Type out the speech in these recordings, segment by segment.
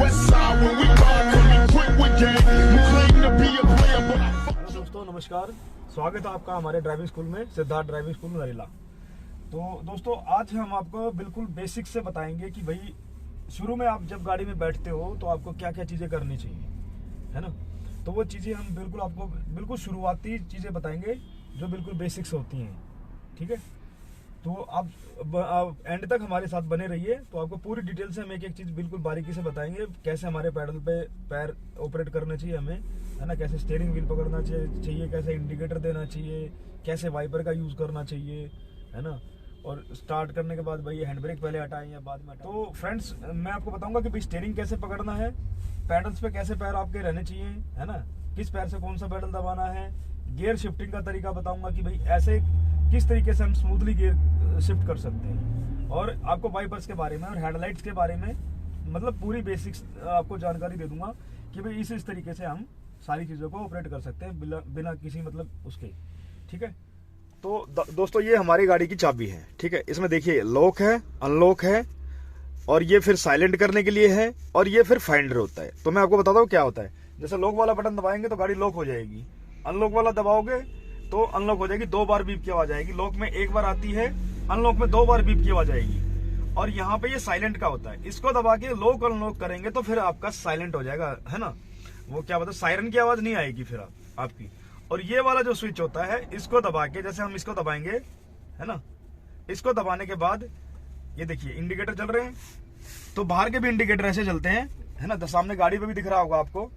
Hello दोस्तों, नमस्कार। स्वागत है आपका हमारे ड्राइविंग स्कूल में, सिद्धार्थ ड्राइविंग स्कूल नरेला। तो दोस्तों, आज हम आपको बिल्कुल बेसिक से बताएंगे कि भाई शुरू में आप जब गाड़ी में बैठते हो तो आपको क्या क्या चीज़ें करनी चाहिए, है ना। तो वो चीज़ें हम बिल्कुल आपको बिल्कुल शुरुआती चीज़ें बताएंगे जो बिल्कुल बेसिक्स होती हैं, ठीक है। तो आप एंड तक हमारे साथ बने रहिए, तो आपको पूरी डिटेल से हम एक एक चीज़ बिल्कुल बारीकी से बताएंगे। कैसे हमारे पैडल पे पैर ऑपरेट करना चाहिए हमें, है ना, कैसे स्टीयरिंग व्हील पकड़ना चाहिए, कैसे इंडिकेटर देना चाहिए, कैसे वाइपर का यूज़ करना चाहिए, है ना। और स्टार्ट करने के बाद भाई हैंड ब्रेक पहले हटाएं या बाद में हटाएं। तो फ्रेंड्स, मैं आपको बताऊंगा कि भाई स्टीयरिंग कैसे पकड़ना है, पैडल्स पे कैसे पैर आपके रहने चाहिए, है ना, किस पैर से कौन सा पैडल दबाना है, गियर शिफ्टिंग का तरीका बताऊंगा कि भाई ऐसे किस तरीके से हम स्मूथली गियर शिफ्ट कर सकते हैं, और आपको वाइपर्स के बारे में और हेडलाइट्स के बारे में मतलब पूरी बेसिक्स आपको जानकारी दे दूंगा कि भाई इस तरीके से हम सारी चीज़ों को ऑपरेट कर सकते हैं बिना किसी मतलब उसके, ठीक है। तो दोस्तों, ये हमारी गाड़ी की चाबी है, ठीक है। इसमें देखिए लॉक है, अनलॉक है, और ये फिर साइलेंट करने के लिए है, और ये फिर फाइंडर होता है। तो मैं आपको बताता हूँ क्या होता है। जैसे लॉक वाला बटन दबाएंगे तो गाड़ी लॉक हो जाएगी, अनलॉक वाला दबाओगे तो अनलॉक हो जाएगी, 2 बार बीप की आवाज आएगी। लॉक में 1 बार आती है, अनलॉक में 2 बार बीप की आवाज आएगी। और यहाँ पे ये साइलेंट का होता है, इसको दबा के लॉक अनलॉक करेंगे तो फिर आपका साइलेंट हो जाएगा, है ना। वो क्या बताओ, सायरन की आवाज नहीं आएगी फिर आपकी। और ये वाला जो स्विच होता है, इसको दबा के, जैसे हम इसको दबाएंगे, है ना, इसको दबाने के बाद ये देखिए इंडिकेटर चल रहे हैं। तो बाहर के भी इंडिकेटर ऐसे चलते हैं, है ना, तो सामने गाड़ी पे भी दिख रहा होगा आपको।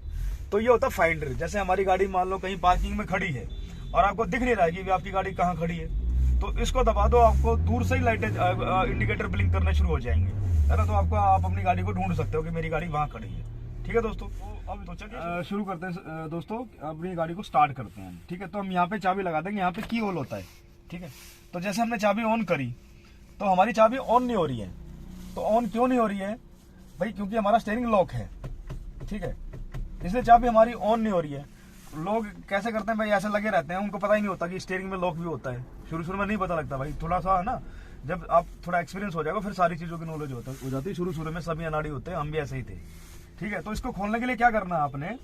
तो ये होता है फाइंडर। जैसे हमारी गाड़ी मान लो कहीं पार्किंग में खड़ी है और आपको दिख नहीं रहा है कि आपकी गाड़ी कहाँ खड़ी है, तो इसको दबा दो, आपको दूर से ही लाइटें इंडिकेटर ब्लिंक करने शुरू हो जाएंगे, है ना। तो आपको आप अपनी गाड़ी को ढूंढ सकते हो कि मेरी गाड़ी वहाँ खड़ी है, ठीक है दोस्तों। तो अब तो चलिए शुरू करते हैं दोस्तों, अपनी गाड़ी को स्टार्ट करते हैं, ठीक है। तो हम यहाँ पे चाबी लगा देंगे, यहाँ पे की होल होता है, ठीक है। तो जैसे हमने चाबी ऑन करी तो हमारी चाबी ऑन नहीं हो रही है। तो ऑन क्यों नहीं हो रही है भाई? क्योंकि हमारा स्टीयरिंग लॉक है, ठीक है, इसलिए चाबी हमारी ऑन नहीं हो रही है। लोग कैसे करते हैं भाई, ऐसे लगे रहते हैं, उनको पता ही नहीं होता कि स्टीयरिंग में लॉक भी होता है। शुरू में नहीं पता लगता भाई, थोड़ा सा है ना, जब आप थोड़ा एक्सपीरियंस हो जाएगा फिर सारी चीज़ों की नॉलेज हो जाती है। शुरू में सभी अनाड़ी होते हैं, हम भी ऐसे ही थे, ठीक है। तो इसको खोलने के लिए क्या करना है आपने,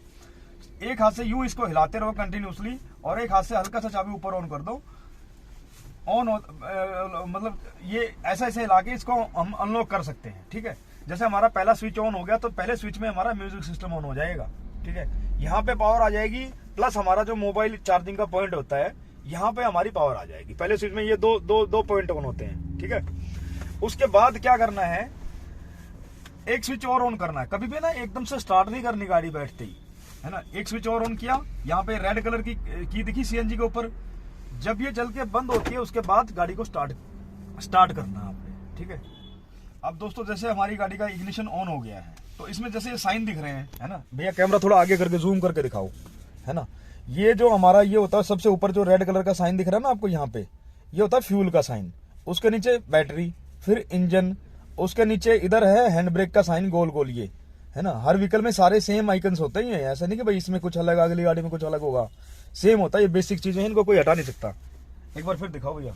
एक हाथ से यूं इसको हिलाते रहो कंटिन्यूसली, और एक हाथ से हल्का सा चाबी ऊपर ऑन कर दो। ऑन मतलब ये ऐसा ऐसे हिला के इसको हम अनलॉक कर सकते हैं, ठीक है। जैसे हमारा पहला स्विच ऑन हो गया तो पहले स्विच में हमारा म्यूजिक सिस्टम ऑन हो जाएगा, ठीक है। यहाँ पे पावर आ जाएगी, प्लस हमारा जो मोबाइल चार्जिंग का पॉइंट होता है, यहाँ पे हमारी पावर आ जाएगी। पहले स्विच में ये दो पॉइंट ऑन होते हैं, ठीक है। उसके बाद क्या करना है, एक स्विच और ऑन करना है। कभी भी ना एकदम से स्टार्ट नहीं करनी गाड़ी बैठते ही, है ना। एक स्विच और ऑन किया, यहाँ पे रेड कलर की दिखी सीएनजी के ऊपर, जब ये चल के बंद होती है उसके बाद गाड़ी को स्टार्ट करना है आपने, ठीक है। अब दोस्तों, जैसे हमारी गाड़ी का इग्निशन ऑन हो गया है, तो इसमें जैसे ये साइन दिख रहे हैं, है ना भैया, कैमरा थोड़ा आगे करके जूम करके दिखाओ, है ना। ये जो हमारा ये होता है सबसे ऊपर जो रेड कलर का साइन दिख रहा है ना आपको यहाँ पे, ये होता है फ्यूल का साइन। उसके नीचे बैटरी, फिर इंजन, उसके नीचे इधर है हैंड ब्रेक का साइन, गोल गोल ये, है ना। हर व्हीकल में सारे सेम आइकन्स होते हैं, ऐसा नहीं कि भाई इसमें कुछ अलग, अगली गाड़ी में कुछ अलग होगा, सेम होता है। ये बेसिक चीजें हैं, इनको कोई हटा नहीं सकता। एक बार फिर दिखाओ भैया,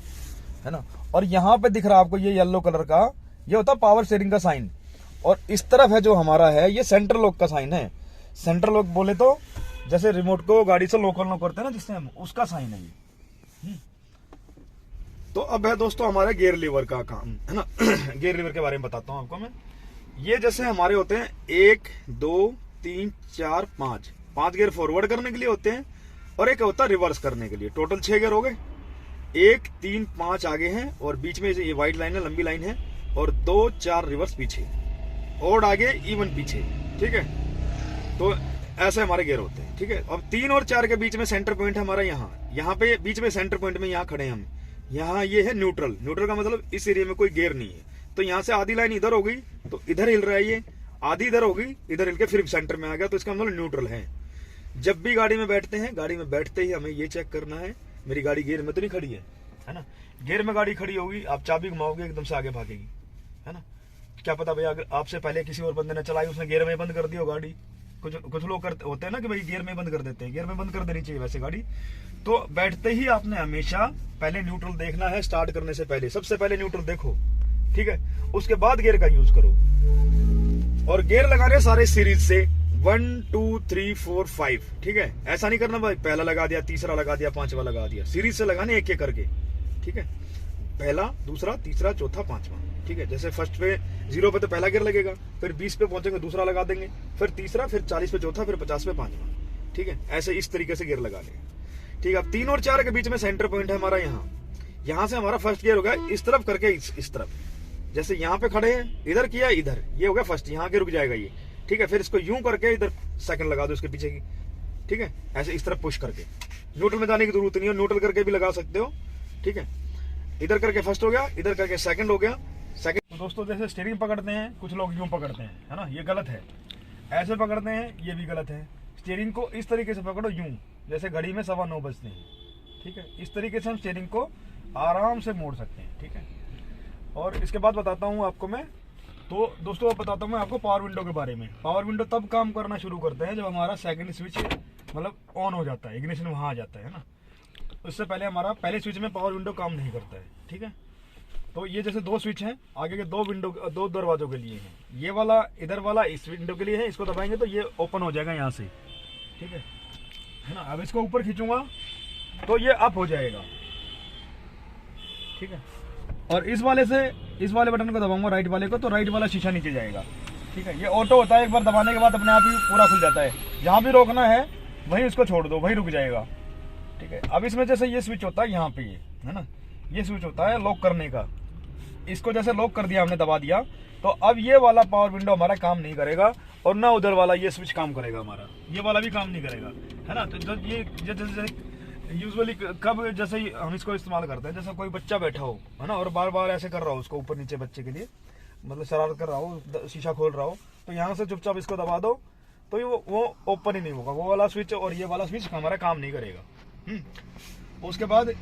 है ना। और यहाँ पे दिख रहा है आपको ये येलो कलर का, ये होता है पावर स्टीयरिंग का साइन। और इस तरफ है जो हमारा है, ये सेंटर लॉक का साइन है। सेंटर लॉक बोले तो जैसे रिमोट को गाड़ी से लॉक अनलॉक करते हैं ना जिससे हम, उसका साइन है ये। तो अब है दोस्तों हमारे गियर लीवर का काम, है ना। गियर लीवर के बारे में बताता हूँ आपको मैं। ये जैसे हमारे होते हैं 1 2 3 4 5 गियर फॉरवर्ड करने के लिए होते हैं, और एक होता है रिवर्स करने के लिए। टोटल 6 गियर हो गए, 1 3 5 आगे हैं, और बीच में ये व्हाइट लाइन है, लंबी लाइन है, और 2 4 रिवर्स पीछे, और आगे इवन पीछे, ठीक है। तो ऐसे हमारे गियर होते हैं, ठीक है। अब 3 और 4 के बीच में सेंटर पॉइंट है हमारा यहाँ पे बीच में सेंटर पॉइंट में यहाँ खड़े हैं हम। यहाँ ये है न्यूट्रल। न्यूट्रल का मतलब इस एरिया में कोई गियर नहीं है। तो यहाँ से आधी लाइन इधर हो गई तो इधर हिल रहा है, ये आधी इधर हो गई, इधर हिल के फिर सेंटर में आ गया, तो इसका मतलब न्यूट्रल है। जब भी गाड़ी में बैठते हैं, गाड़ी में बैठते ही हमें ये चेक करना है मेरी गाड़ी गियर में तो नहीं खड़ी है ना। गियर में गाड़ी खड़ी होगी, आप चाबी घुमाओगे एकदम से आगे भागेगी, है ना। क्या पता भैया अगर आपसे पहले किसी और बंदे ने चलाई, उसने गियर में बंद कर दी हो गाड़ी। कुछ लोग होते हैं ना कि भाई गियर में बंद कर देते हैं, गियर में बंद कर देनी चाहिए वैसे गाड़ी। तो बैठते ही आपने हमेशा पहले न्यूट्रल देखना है। स्टार्ट करने से पहले सबसे पहले न्यूट्रल देखो, ठीक है। उसके बाद गियर का यूज करो। और गियर लगाने सारे सीरीज से 1 2 3 4 5, ठीक है। ऐसा नहीं करना भाई पहला लगा दिया, तीसरा लगा दिया, पांचवा लगा दिया, सीरीज से लगाने एक एक करके, ठीक है। पहला, दूसरा, तीसरा, चौथा, पांचवा, ठीक है। जैसे फर्स्ट पे 0 पे तो पहला गियर लगेगा, फिर 20 पे पहुंचेंगे दूसरा लगा देंगे, फिर तीसरा, फिर 40 पे चौथा, फिर 50 पे पांचवा, ठीक है। ऐसे इस तरीके से गियर लगा लेंगे, ठीक है। अब 3 और 4 के बीच में सेंटर पॉइंट है हमारा यहाँ से हमारा फर्स्ट गियर होगा इस तरफ करके इस तरफ, जैसे यहाँ पे खड़े हैं, इधर किया, इधर, ये हो गया फर्स्ट, यहाँ के रुक जाएगा ये, ठीक है। फिर इसको यूं करके इधर सेकंड लगा दो इसके पीछे की, ठीक है। ऐसे इस तरफ पुश करके, न्यूट्रल में जाने की जरूरत नहीं है, न्यूट्रल करके भी लगा सकते हो, ठीक है। इधर करके फर्स्ट हो गया, इधर करके सेकंड हो गया, सेकंड। तो दोस्तों जैसे स्टीयरिंग पकड़ते हैं, कुछ लोग यूं पकड़ते हैं, है ना, ये गलत है। ऐसे पकड़ते हैं, ये भी गलत है। स्टीयरिंग को इस तरीके से पकड़ो, यूं, जैसे घड़ी में 9:15 बजते हैं, ठीक है। इस तरीके से हम स्टीयरिंग को आराम से मोड़ सकते हैं, ठीक है। और इसके बाद बताता हूँ आपको मैं, तो दोस्तों अब बताता हूँ मैं आपको पावर विंडो के बारे में। पावर विंडो तब काम करना शुरू करते हैं जब हमारा सेकंड स्विच मतलब ऑन हो जाता है, इग्निशन वहाँ आ जाता है ना। उससे पहले हमारा पहले स्विच में पावर विंडो काम नहीं करता है, ठीक है। तो ये जैसे 2 स्विच हैं, आगे के 2 दरवाजों के लिए हैं। ये वाला इधर वाला इस विंडो के लिए है, इसको दबाएंगे तो ये ओपन हो जाएगा यहाँ से, ठीक है ना। अब इसको ऊपर खींचूंगा तो ये अप हो जाएगा, ठीक है। और इस वाले बटन को दबाऊंगा, राइट वाले को, तो राइट वाला शीशा नीचे जाएगा, ठीक है। ये ऑटो होता है, एक बार दबाने के बाद अपने आप ही पूरा खुल जाता है। जहाँ भी रोकना है वहीं उसको छोड़ दो, वहीं रुक जाएगा, ठीक है। अब इसमें जैसे ये स्विच होता है यहाँ पे, ये है ना, ये स्विच होता है लॉक करने का। इसको जैसे लॉक कर दिया हमने, दबा दिया, तो अब ये वाला पावर विंडो हमारा काम नहीं करेगा, और ना उधर वाला ये स्विच काम करेगा हमारा, ये वाला भी काम नहीं करेगा, है ना। तो ये जैसे यूजुअली कब जैसे हम इसको इस्तेमाल करते हैं, जैसे कोई बच्चा बैठा हो, है ना, और बार बार ऐसे कर रहा हो उसको ऊपर नीचे, बच्चे के लिए मतलब शरारत कर रहा हो, शीशा खोल रहा हो, तो यहाँ से चुपचाप इसको दबा दो, तो ये वो ओपन ही नहीं होगा, वो वाला स्विच और ये वाला स्विच हमारा काम नहीं करेगा। उसके बाद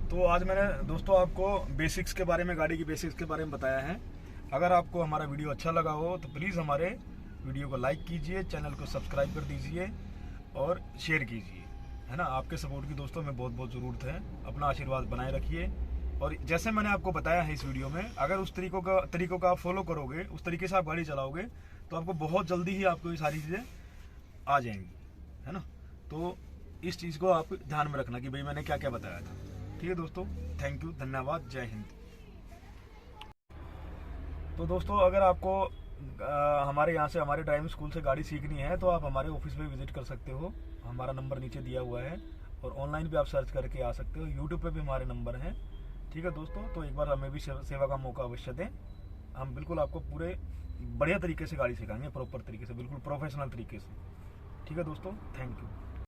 तो आज मैंने दोस्तों आपको बेसिक्स के बारे में, गाड़ी की बेसिक्स के बारे में बताया है। अगर आपको हमारा वीडियो अच्छा लगा हो तो प्लीज़ हमारे वीडियो को लाइक कीजिए, चैनल को सब्सक्राइब कर दीजिए और शेयर कीजिए, है ना। आपके सपोर्ट की दोस्तों में बहुत बहुत ज़रूरत है। अपना आशीर्वाद बनाए रखिए, और जैसे मैंने आपको बताया है इस वीडियो में, अगर उस तरीकों का आप फॉलो करोगे, उस तरीके से आप गाड़ी चलाओगे, तो आपको बहुत जल्दी ही आपको ये सारी चीज़ें आ जाएंगी, है ना। तो इस चीज़ को आप ध्यान में रखना कि भाई मैंने क्या क्या बताया था, ठीक है दोस्तों। थैंक यू, धन्यवाद, जय हिंद। तो दोस्तों अगर आपको हमारे यहाँ से, हमारे ड्राइविंग स्कूल से गाड़ी सीखनी है, तो आप हमारे ऑफिस पे विजिट कर सकते हो। हमारा नंबर नीचे दिया हुआ है, और ऑनलाइन भी आप सर्च करके आ सकते हो। यूट्यूब पे भी हमारे नंबर हैं, ठीक है दोस्तों। तो एक बार हमें भी सेवा का मौका अवश्य दें। हम बिल्कुल आपको पूरे बढ़िया तरीके से गाड़ी सिखाएंगे, प्रॉपर तरीके से, बिल्कुल प्रोफेशनल तरीके से, ठीक है दोस्तों। Thank you.